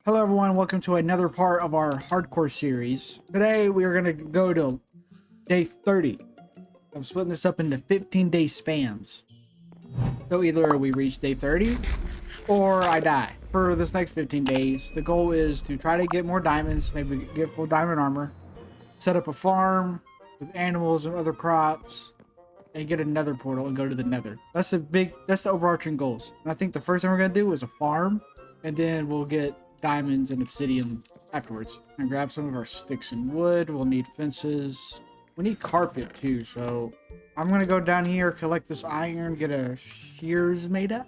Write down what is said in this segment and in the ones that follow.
Hello everyone, welcome to another part of our hardcore series. Today we are going to go to day 30. I'm splitting this up into 15-day spans. So either we reach day 30 or I die. For this next 15 days, the goal is to try to get more diamonds, maybe get more diamond armor, set up a farm with animals and other crops, and get a nether portal and go to the nether. That's the overarching goals. And I think the first thing we're going to do is a farm, and then we'll get diamonds and obsidian afterwards. And grab some of our sticks and wood. We'll need fences. We need carpet too, so I'm gonna go down here, collect this iron, get a shears made up.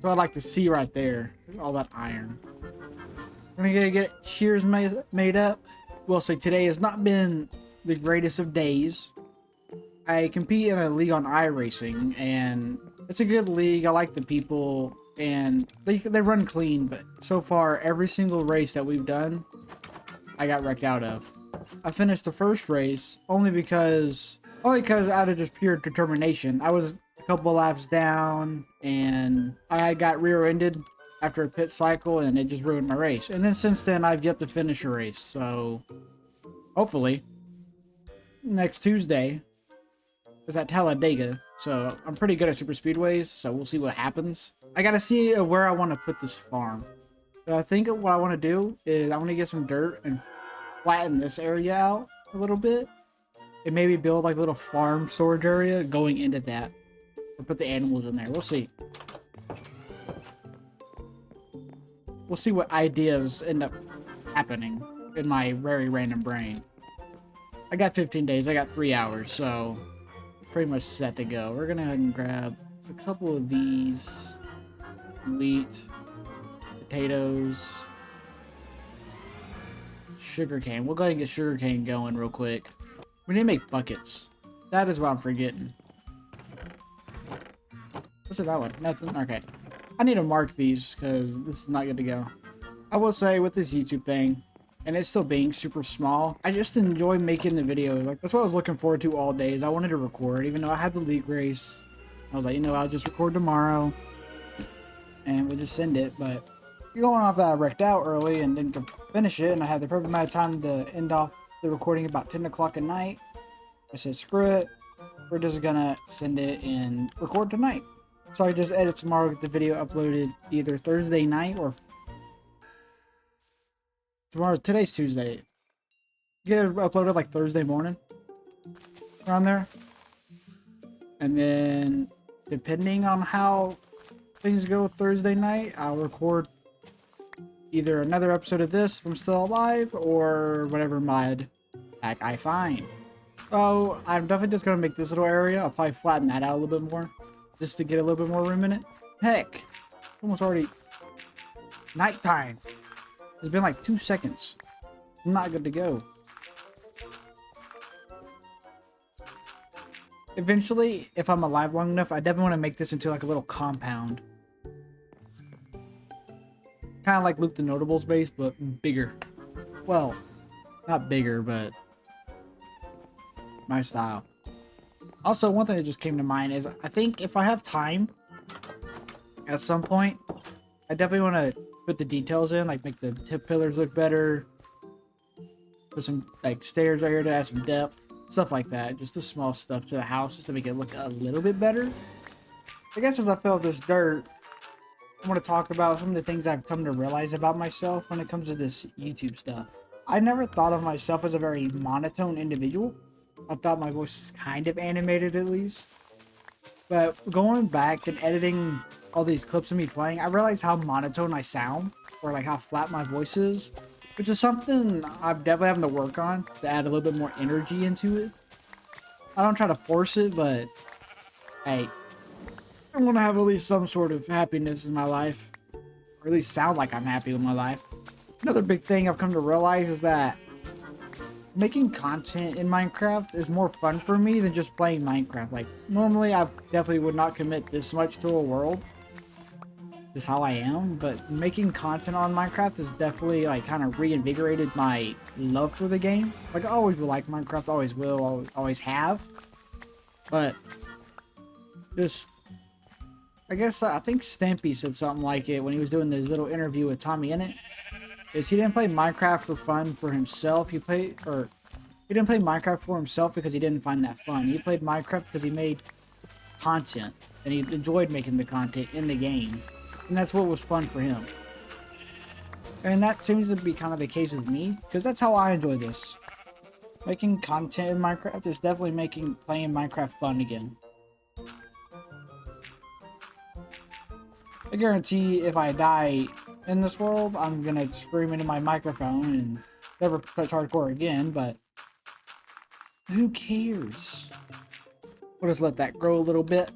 So I'd like to see right there, all that iron. We're gonna get shears made up. We'll say today has not been the greatest of days. I compete in a league on iRacing, and it's a good league. I like the people, and they run clean, but so far every single race that we've done I got wrecked out of. I finished the first race only because out of just pure determination. I was a couple laps down and I got rear-ended after a pit cycle, and it just ruined my race. And then since then I've yet to finish a race, so hopefully next Tuesday is at Talladega. So I'm pretty good at super speedways, so we'll see what happens. I gotta see where I want to put this farm. So I think what I want to do is I want to get some dirt and flatten this area out a little bit, and maybe build like a little farm storage area going into that, or put the animals in there. We'll see. We'll see what ideas end up happening in my very random brain. I got 15 days. I got 3 hours, so pretty much set to go. We're gonna go ahead and grab a couple of these wheat, potatoes, sugarcane. We'll go ahead and get sugarcane going real quick. We need to make buckets. That is what I'm forgetting. What's it that one? Nothing. Okay. I need to mark these because this is not good to go. I will say with this YouTube thing, and it's still being super small, I just enjoy making the video. Like, that's what I was looking forward to all days. I wanted to record, even though I had the league race. I was like, I'll just record tomorrow and we'll just send it. But you're going off that I wrecked out early and didn't finish it, and I had the perfect amount of time to end off the recording about 10 o'clock at night. I said, screw it. We're just gonna send it and record tonight. So I just edit tomorrow, get the video uploaded either Thursday night or today's Tuesday. Get it uploaded like Thursday morning, around there. And then, depending on how things go Thursday night, I'll record either another episode of this if I'm still alive, or whatever mod pack I find. So I'm definitely just gonna make this little area. I'll probably flatten that out a little bit more, just to get a little bit more room in it. Heck, almost already nighttime. It's been like 2 seconds. I'm not good to go. Eventually, if I'm alive long enough, I definitely want to make this into like a little compound. Kind of like Luke the Notable's base, but bigger. Well, not bigger, but my style. Also, one thing that just came to mind is I think if I have time at some point, I definitely want to put the details in, like make the tip pillars look better, put some like stairs right here to add some depth, stuff like that. Just the small stuff to the house just to make it look a little bit better. I guess as I fill this dirt, I want to talk about some of the things I've come to realize about myself when it comes to this YouTube stuff. I never thought of myself as a very monotone individual. I thought my voice was kind of animated at least. But going back and editing all these clips of me playing, I realized how monotone I sound, or like how flat my voice is, which is something I'm definitely having to work on to add a little bit more energy into it. I don't try to force it, but hey, I want to have at least some sort of happiness in my life, or at least sound like I'm happy with my life. Another big thing I've come to realize is that making content in Minecraft is more fun for me than just playing Minecraft. Like, normally I definitely would not commit this much to a world, is how I am, but making content on Minecraft has definitely like kind of reinvigorated my love for the game. Like, I always will like Minecraft, always will, always have, but just, I guess I think Stampy said something like it when he was doing this little interview with Tommy Innit. is he didn't play Minecraft for fun for himself. He didn't play Minecraft for himself because he didn't find that fun. He played Minecraft because he made content and he enjoyed making the content in the game, and that's what was fun for him. And that seems to be kind of the case with me, because that's how I enjoy this. Making content in Minecraft is definitely making playing Minecraft fun again. I guarantee if I die in this world, I'm gonna scream into my microphone and never touch hardcore again, but who cares? We'll just let that grow a little bit.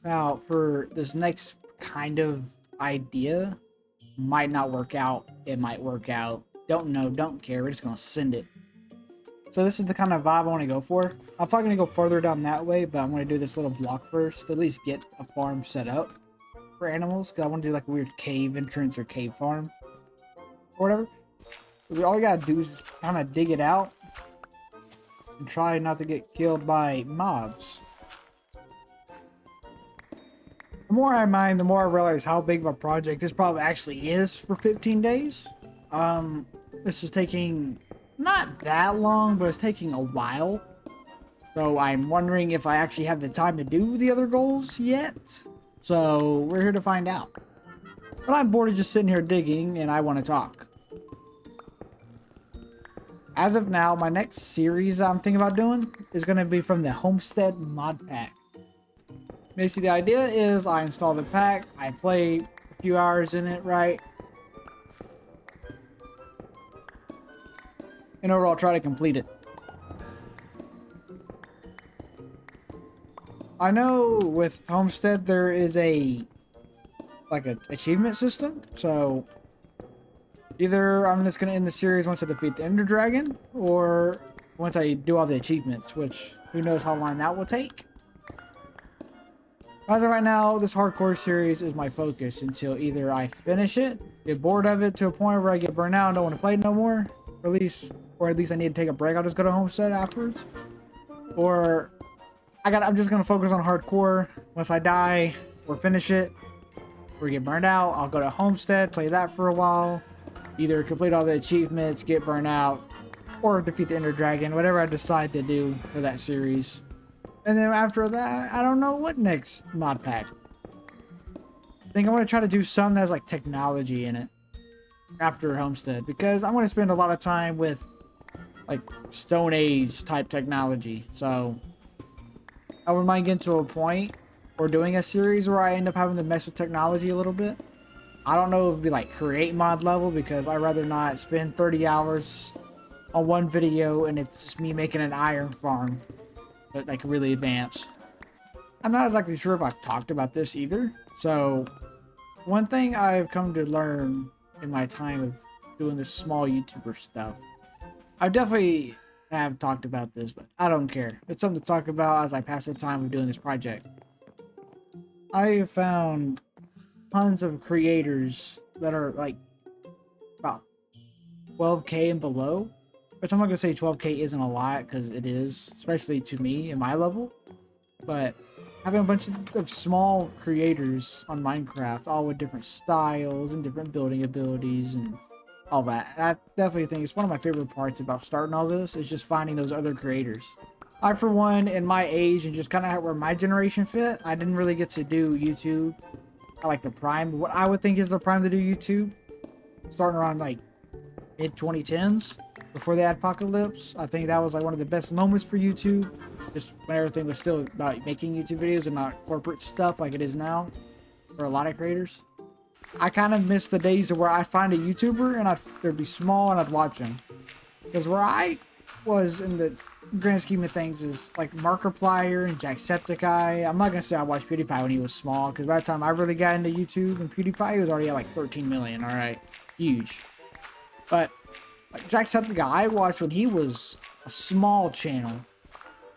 Now, for this next kind of idea, might not work out, it might work out. Don't know, don't care, we're just gonna send it. So this is the kind of vibe I want to go for. I'm probably gonna go further down that way, but I'm gonna do this little block first, to at least get a farm set up for animals, because I want to do like a weird cave entrance or cave farm or whatever. All you gotta do is kind of dig it out and try not to get killed by mobs. The more I mine, the more I realize how big of a project this probably actually is for 15 days. This is taking not that long, but it's taking a while. So I'm wondering if I actually have the time to do the other goals yet. So we're here to find out. But I'm bored of just sitting here digging and I want to talk. As of now, my next series I'm thinking about doing is going to be from the Homestead mod pack. Basically, the idea is I install the pack, I play a few hours in it, right? And overall, try to complete it. I know with Homestead there is a achievement system, so either I'm just gonna end the series once I defeat the Ender Dragon, or once I do all the achievements, which who knows how long that will take. As of right now, this hardcore series is my focus until either I finish it, get bored of it to a point where I get burnt out and don't want to play it no more, or at least I need to take a break. I'll just go to Homestead afterwards, or I'm just gonna focus on hardcore. Once I die or finish it or get burned out, I'll go to Homestead, play that for a while, either complete all the achievements, get burned out, or defeat the Ender Dragon, whatever I decide to do for that series. And then after that, I don't know what next mod pack. I think I'm gonna try to do some that has like technology in it after Homestead, because I'm gonna spend a lot of time with like Stone Age type technology. So I wouldn't mind getting to a point or doing a series where I end up having to mess with technology a little bit. I don't know if it'd be like create mod level, because I'd rather not spend 30 hours on one video and it's just me making an iron farm, but like really advanced. I'm not exactly sure if I've talked about this either. So one thing I've come to learn in my time of doing this small YouTuber stuff, I definitely have talked about this, but I don't care. It's something to talk about as I pass the time of doing this project. I have found tons of creators that are like about 12k and below, which I'm not gonna say 12k isn't a lot, because it is, especially to me in my level. But having a bunch of small creators on Minecraft, all with different styles and different building abilities and all that. And I definitely think it's one of my favorite parts about starting all this, is just finding those other creators. I, for one, in my age and just kind of where my generation fit, I didn't really get to do YouTube at like the prime, what I would think is the prime to do YouTube, starting around like mid 2010s, before the adpocalypse. I think that was like one of the best moments for YouTube, just when everything was still about making YouTube videos and not corporate stuff like it is now for a lot of creators. I kind of miss the days of where I'd find a YouTuber and they'd be small and I'd watch them. Because where I was in the grand scheme of things is like Markiplier and Jacksepticeye. I'm not going to say I watched PewDiePie when he was small, because by the time I really got into YouTube and PewDiePie, he was already at like 13 million, alright? Huge. But like Jacksepticeye, I watched when he was a small channel,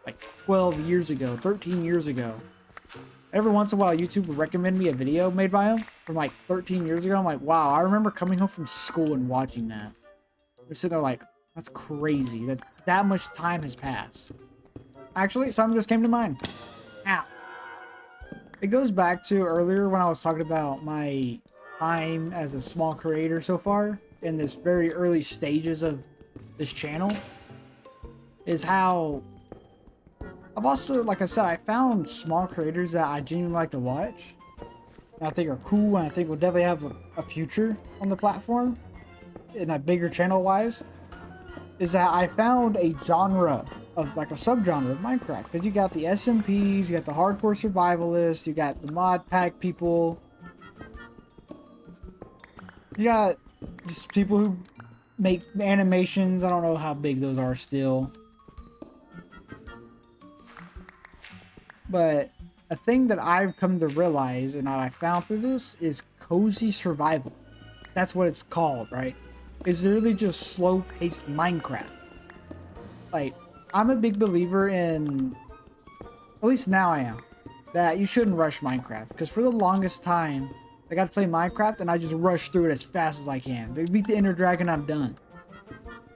like 12 years ago, 13 years ago. Every once in a while, YouTube would recommend me a video made by him from like 13 years ago. I'm like, wow, I remember coming home from school and watching that. I'm sitting there like, that's crazy that much time has passed. Actually, something just came to mind. Ow. It goes back to earlier when I was talking about my time as a small creator so far. in this very early stages of this channel is how I've also, like I said, I found small creators that I genuinely like to watch. And I think are cool, and I think will definitely have a future on the platform, in a bigger channel wise. Is that I found a genre of like a subgenre of Minecraft, because you got the SMPs, you got the hardcore survivalists, you got the mod pack people, you got just people who make animations. I don't know how big those are still, but a thing that I've come to realize and that I found through this is cozy survival. That's what it's called, right? It's literally just slow-paced Minecraft. Like, I'm a big believer in, at least now I am, that you shouldn't rush Minecraft. Because for the longest time, I got to play Minecraft and I just rush through it as fast as I can. They beat the Ender Dragon, I'm done.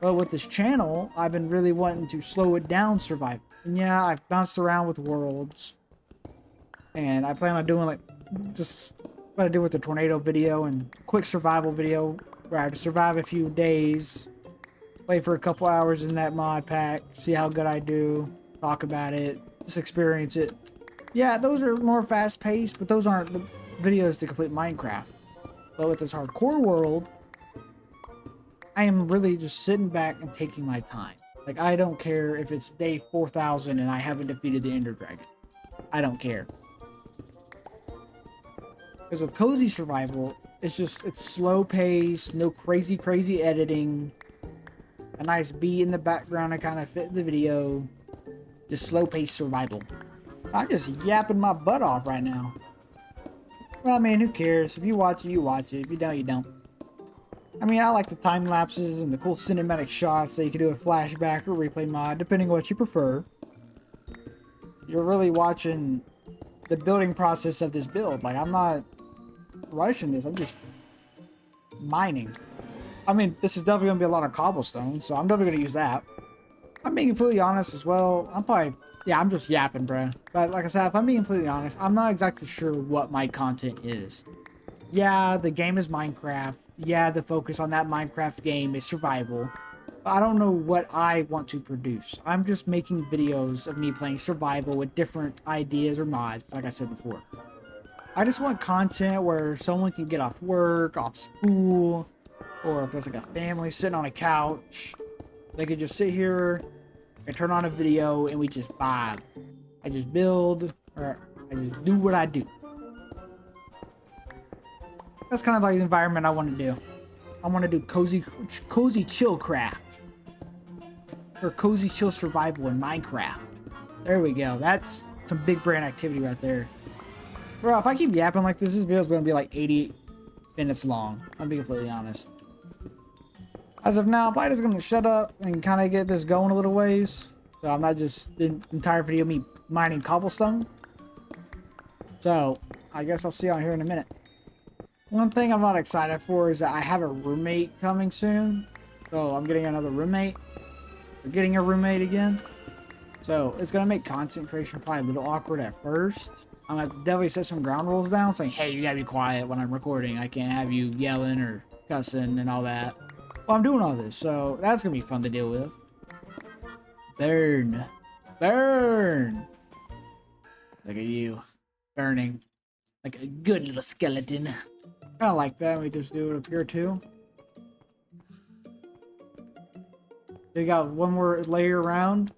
But with this channel, I've been really wanting to slow it down survival. And yeah, I've bounced around with worlds. And I plan on doing like just what I did with the tornado video and quick survival video where I have to survive a few days, play for a couple hours in that mod pack, see how good I do, talk about it, just experience it. Yeah, those are more fast paced, but those aren't the videos to complete Minecraft. But with this hardcore world, I am really just sitting back and taking my time. Like, I don't care if it's day 4,000 and I haven't defeated the Ender Dragon. I don't care. Because with cozy survival, it's slow pace, no crazy editing, a nice beat in the background to kind of fit the video, just slow paced survival. I'm just yapping my butt off right now. Well, I mean, who cares? If you watch it, you watch it. If you don't, you don't. I mean, I like the time lapses and the cool cinematic shots that you can do a flashback or replay mod, depending on what you prefer. You're really watching the building process of this build. Like, I'm not rushing this, I'm just mining. I mean, this is definitely gonna be a lot of cobblestone, so I'm definitely gonna use that. I'm being completely honest as well. I'm just yapping, bruh. But like I said, if I'm being completely honest, I'm not exactly sure what my content is. Yeah, the game is Minecraft. Yeah, the focus on that Minecraft game is survival. But I don't know what I want to produce. I'm just making videos of me playing survival with different ideas or mods, like I said before. I just want content where someone can get off work, off school, or if there's like a family sitting on a couch, they could just sit here and turn on a video and we just vibe. I just build, or I just do what I do. That's kind of like the environment I want to do. I want to do cozy chill craft. Or cozy chill survival in Minecraft. There we go. That's some big brand activity right there. Bro, if I keep yapping like this video is going to be like 80 minutes long. I'll be completely honest. As of now, I'm probably just going to shut up and kind of get this going a little ways. So I'm not just the entire video me mining cobblestone. So, I guess I'll see y'all here in a minute. One thing I'm not excited for is that I have a roommate coming soon. So I'm getting another roommate. We're getting a roommate again. So it's going to make content creation probably a little awkward at first. I'm going to have to definitely set some ground rules down saying, hey, you got to be quiet when I'm recording. I can't have you yelling or cussing and all that. Well, I'm doing all this, so that's going to be fun to deal with. Burn. Burn. Look at you. Burning. Like a good little skeleton. Kind of like that. We just do it up here too. They got one more layer around.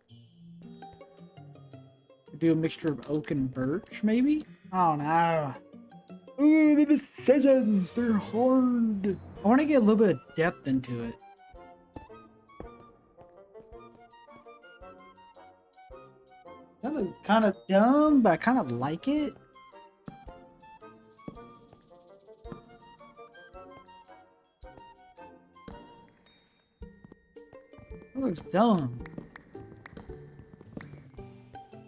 Do a mixture of oak and birch, maybe? I don't know. Ooh, the decisions! They're hard. I want to get a little bit of depth into it. That looks kind of dumb, but I kind of like it. That looks dumb.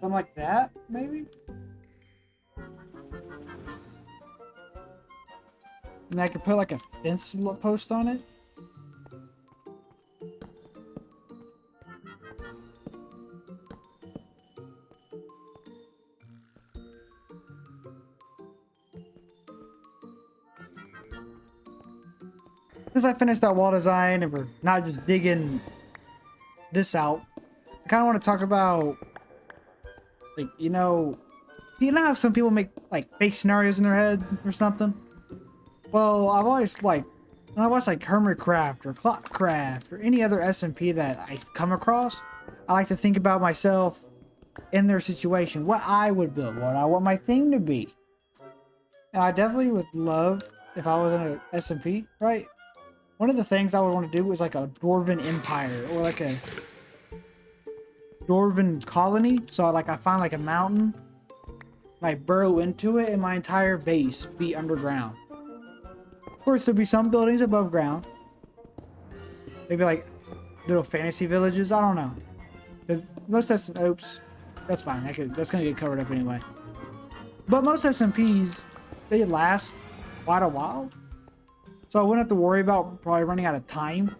Something like that, maybe? And I could put like a fence post on it. since I finished that wall design and we're not just digging this out, I kind of want to talk about, like, you know how some people make like fake scenarios in their head or something? Well, I've always like, when I watch like Hermitcraft or Clockcraft or any other SMP that I come across, I like to think about myself in their situation, what I would build, what I want my thing to be. And I definitely would love, if I was in an SMP, right? One of the things I would want to do was like a Dwarven Empire or like a Dwarven colony. So like I find like a mountain, like burrow into it, and my entire base be underground. Of course, there'd be some buildings above ground. Maybe like little fantasy villages. I don't know. Most oops, that's fine. That's gonna get covered up anyway. But most SMPs, they last quite a while, so I wouldn't have to worry about probably running out of time.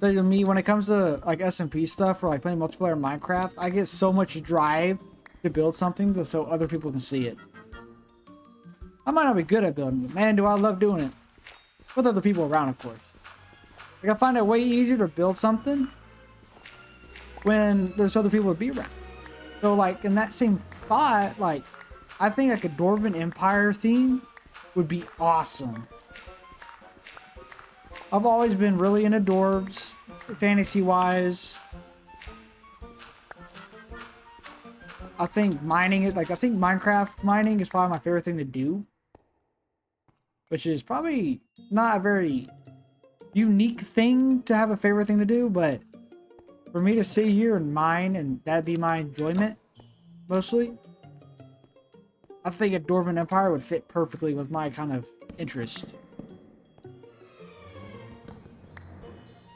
But to me, when it comes to like SMP stuff or like playing multiplayer Minecraft, I get so much drive to build something so other people can see it. I might not be good at building, but man, do I love doing it with other people around, of course. Like, I find it way easier to build something when there's other people to be around. So like in that same thought, like I think like a Dwarven Empire theme would be awesome. I've always been really into dwarves, fantasy wise. I think mining it, like I think Minecraft mining is probably my favorite thing to do, which is probably not a very unique thing to have a favorite thing to do, but for me to sit here and mine and that'd be my enjoyment mostly, I think a Dwarven Empire would fit perfectly with my kind of interest.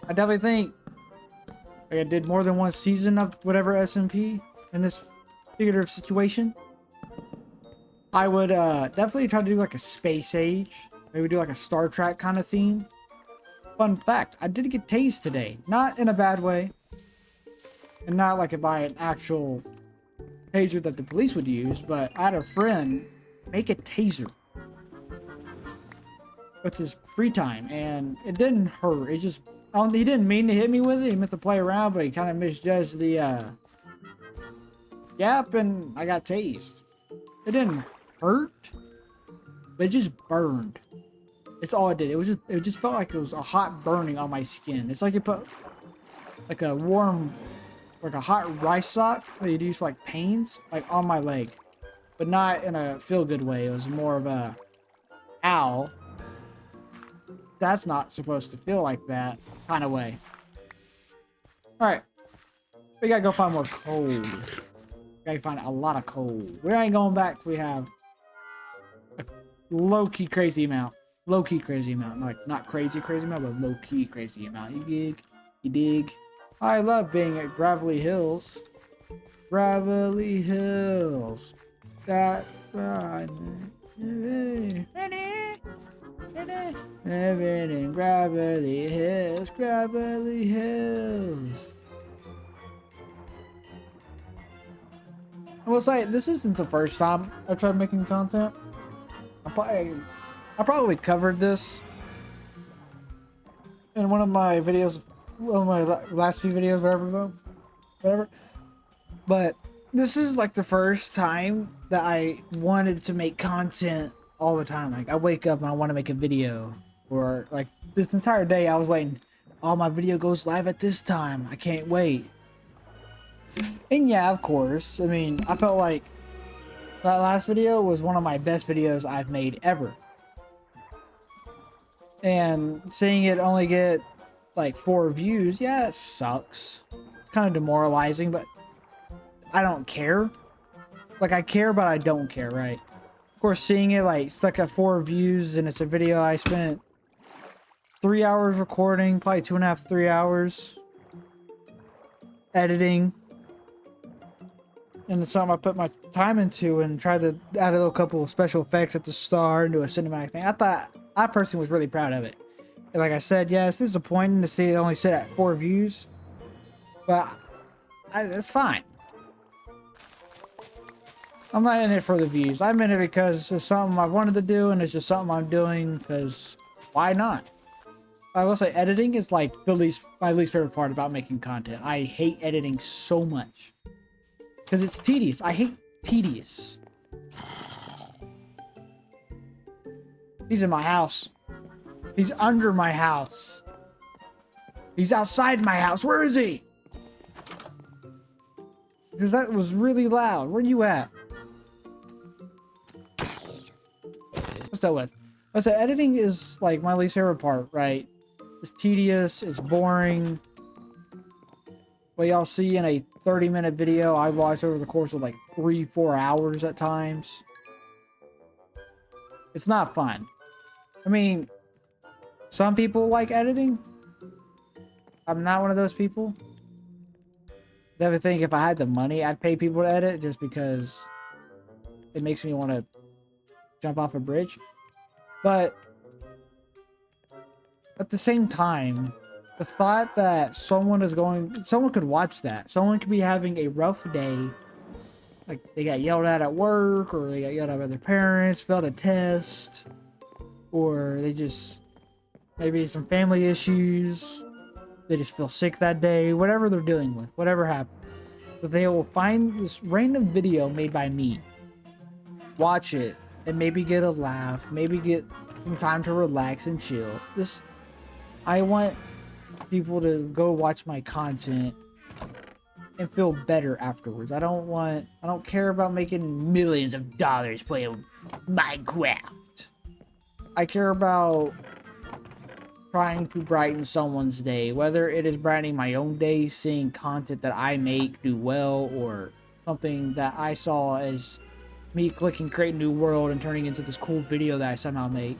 I definitely think like I did more than one season of whatever SMP in this figurative situation. I would definitely try to do like a space age. Maybe do like a Star Trek kind of theme. Fun fact, I did get tased today. Not in a bad way. And not like by an actual taser that the police would use, but I had a friend make a taser with his free time, and it didn't hurt. It just, he didn't mean to hit me with it. He meant to play around, but he kind of misjudged the gap, and I got tased. It didn't hurt, but it just burned. It's all it did. It just felt like it was a hot burning on my skin. It's like you put like a warm, like a hot rice sock that you'd use for like pains, like on my leg, but not in a feel-good way. It was more of a, ow, that's not supposed to feel like that kind of way. All right, we gotta go find more coal. We gotta find a lot of coal. We ain't going back till we have a low-key crazy amount. Low-key crazy amount, like not crazy amount, but low-key crazy amount. You dig? I love being at Gravelly Hills. Gravelly Hills. That living in Gravelly Hills. Gravelly Hills. I will say, this isn't the first time I've tried making content. I probably covered this in one of my videos, one of my last few videos, whatever. But this is like the first time that I wanted to make content all the time. Like I wake up and I want to make a video, or like this entire day I was waiting. Oh, my video goes live at this time. I can't wait. And yeah, of course. I mean, I felt like that last video was one of my best videos I've made ever. And seeing it only get like 4 views, yeah, it sucks. It's kind of demoralizing, but I don't care. Like, I care, but I don't care, right? Of course, seeing it like stuck at 4 views, and it's a video I spent 3 hours recording, probably 2.5, 3 hours editing. And it's something I put my time into and tried to add a little couple of special effects at the start and do a cinematic thing. I personally was really proud of it. And like I said, yeah, it's disappointing to see it only sit at 4 views, but it's fine. I'm not in it for the views. I'm in it because it's something I wanted to do, and it's just something I'm doing because why not? I will say editing is like my least favorite part about making content. I hate editing so much because it's tedious. I hate tedious. He's in my house. He's under my house. He's outside my house. Where is he? Because that was really loud. Where you at? What's that with? I said editing is like my least favorite part, right? It's tedious. It's boring. What y'all see in a 30-minute video, I watch over the course of like 3-4 hours at times. It's not fun. I mean, some people like editing. I'm not one of those people. Never think if I had the money, I'd pay people to edit just because it makes me want to jump off a bridge. But at the same time, the thought that someone could watch that. Someone could be having a rough day. Like they got yelled at work, or they got yelled at by their parents, failed a test, or they just, maybe some family issues. They just feel sick that day, whatever they're dealing with, whatever happened. But they will find this random video made by me, watch it, and maybe get a laugh, maybe get some time to relax and chill. I want people to go watch my content and feel better afterwards. I don't care about making millions of dollars playing Minecraft. I care about trying to brighten someone's day, whether it is brightening my own day, seeing content that I make do well, or something that I saw as me clicking create new world and turning into this cool video that I somehow make.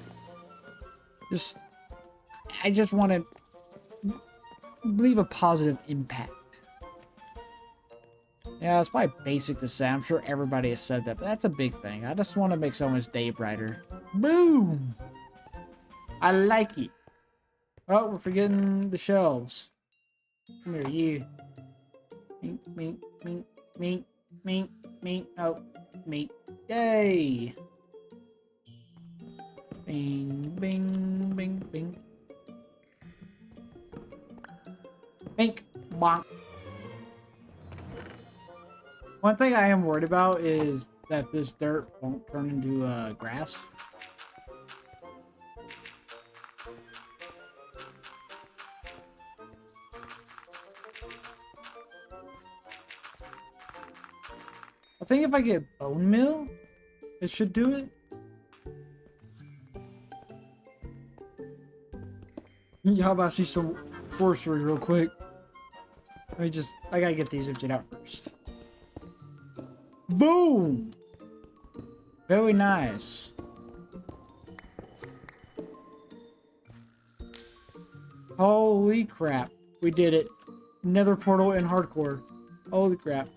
I just want to leave a positive impact. Yeah, it's probably basic to say. I'm sure everybody has said that, but that's a big thing. I just want to make someone's day brighter. Boom! I like it. Oh, we're forgetting the shelves. Come here, you. Mink, mink, mink, mink, mink, mink. Oh, mink. Yay! Bing, bing, bing, bing. Bink, bonk. One thing I am worried about is that this dirt won't turn into grass. I think if I get bone meal, it should do it. How about I see some sorcery real quick? I gotta get these emptied out first. Boom! Very nice. Holy crap. We did it. Nether portal in hardcore. Holy crap.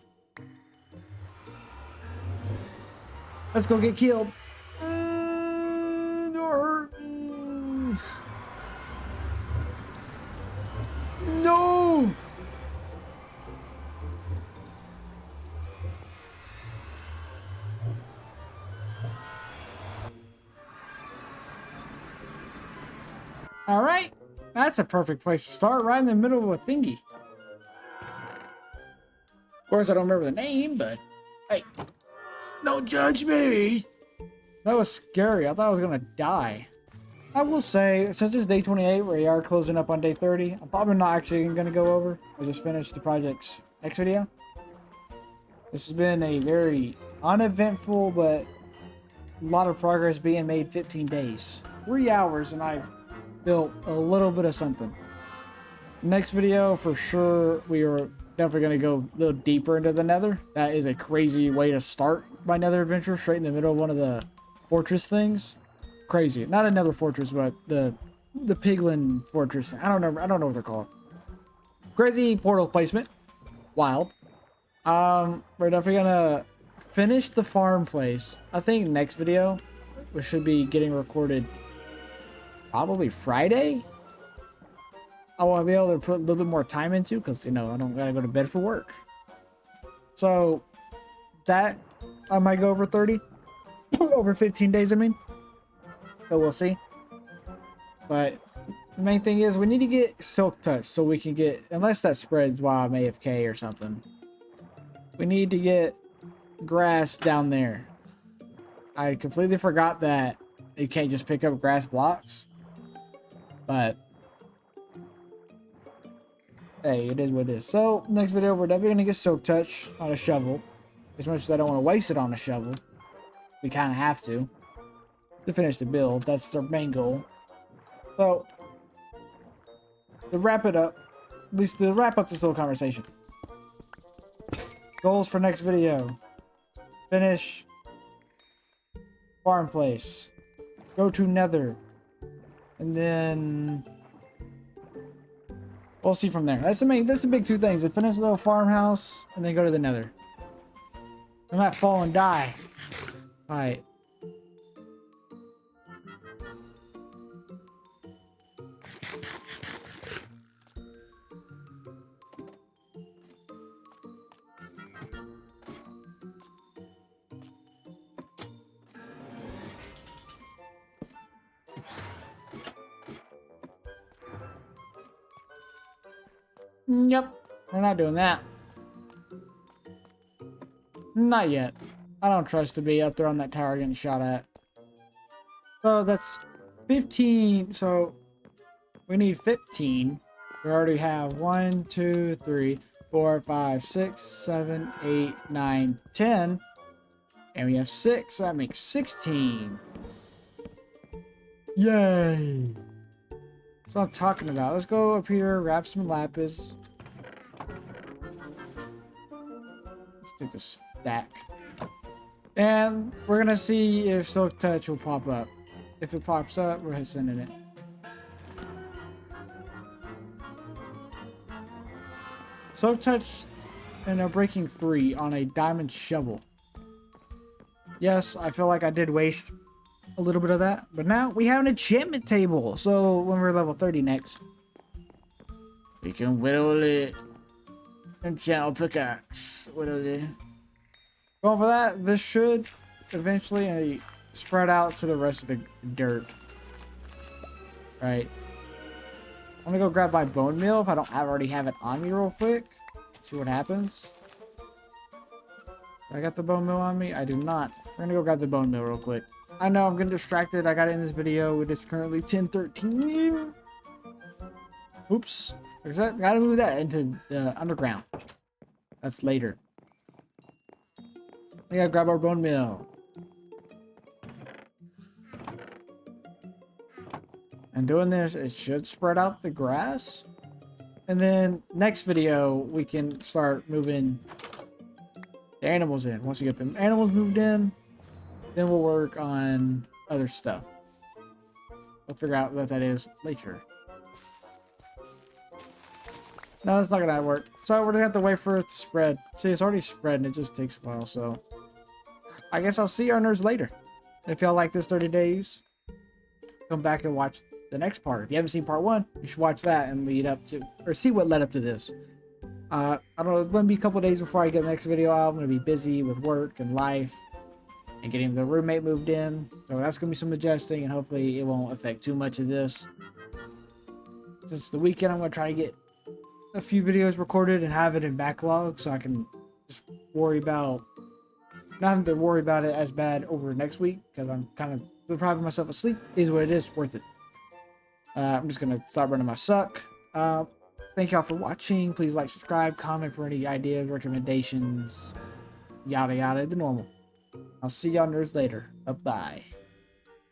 Let's go get killed. Don't hurt me. No! Alright. That's a perfect place to start, right in the middle of a thingy. Of course, I don't remember the name, but hey, don't judge me. That was scary. I thought I was gonna die. I will say, since it's day 28, we are closing up on day 30. I'm probably not actually gonna go over. I just finished the project's next video. This has been a very uneventful, but a lot of progress being made. 15 days, 3 hours, and I built a little bit of something. Next video, for sure, we are definitely going to go a little deeper into the nether. That is a crazy way to start my nether adventure, straight in the middle of one of the fortress things. Crazy. Not another fortress, but the piglin fortress. I don't know what they're called. Crazy portal placement. Wild. We're definitely gonna finish the farm place. I think next video we should be getting recorded probably Friday. I want to be able to put a little bit more time into, because, you know, I don't gotta go to bed for work. So that I might go over 30, over 15 days, I mean. So we'll see. But The main thing is we need to get Silk Touch so we can get, unless that spreads while I'm AFK or something. We need to get grass down there. I completely forgot that you can't just pick up grass blocks. But hey, it is what it is. So next video we're definitely gonna get Silk Touch on a shovel. As much as I don't want to waste it on a shovel, we kind of have to finish the build. That's the main goal. So to wrap it up, at least to wrap up this little conversation. Goals for next video: finish farm place, go to Nether, and then we'll see from there. That's the big two things: finish the little farmhouse and then go to the Nether. I might fall and die. All right. Yep, we're not doing that. Not yet. I don't trust to be up there on that tower getting shot at. So that's 15. So we need 15. We already have 1, 2, 3, 4, 5, 6, 7, 8, 9, 10. And we have 6. So that makes 16. Yay. That's what I'm talking about. Let's go up here, grab some lapis. Let's take the stack. And we're gonna see if Silk Touch will pop up. If it pops up, we're sending it. Silk Touch and a breaking 3 on a diamond shovel. Yes, I feel like I did waste a little bit of that, but now we have an enchantment table. So when we're level 30 next, we can whittle it. Enchant pickaxe. Whittle it. Going for that, this should eventually spread out to the rest of the dirt. Right. I'm gonna go grab my bone meal if I don't already have it on me real quick. See what happens. I got the bone meal on me? I do not. We're gonna go grab the bone meal real quick. I know I'm getting distracted. I got it in this video. It is currently 10:13. Oops. Gotta move that into the underground. That's later. We gotta grab our bone meal. And doing this, it should spread out the grass. And then next video, we can start moving the animals in. Once we get the animals moved in, then we'll work on other stuff. We'll figure out what that is later. No, that's not gonna work. So we're gonna have to wait for it to spread. See, it's already spread and it just takes a while, so I guess I'll see our nerds later. If y'all like this 30 days, come back and watch the next part. If you haven't seen part 1, you should watch that and lead up to, or see what led up to this. I don't know, it's gonna be a couple days before I get the next video out. I'm gonna be busy with work and life and getting the roommate moved in. So that's gonna be some adjusting, and hopefully it won't affect too much of this. Since the weekend, I'm gonna try to get a few videos recorded and have it in backlog so I can just worry about, not having to worry about it as bad over next week, because I'm kind of depriving myself of sleep. Is what it is, worth it. I'm just gonna start running my suck. Thank y'all for watching. Please like, subscribe, comment for any ideas, recommendations, yada yada, the normal. I'll see y'all nerds later. Bye-bye.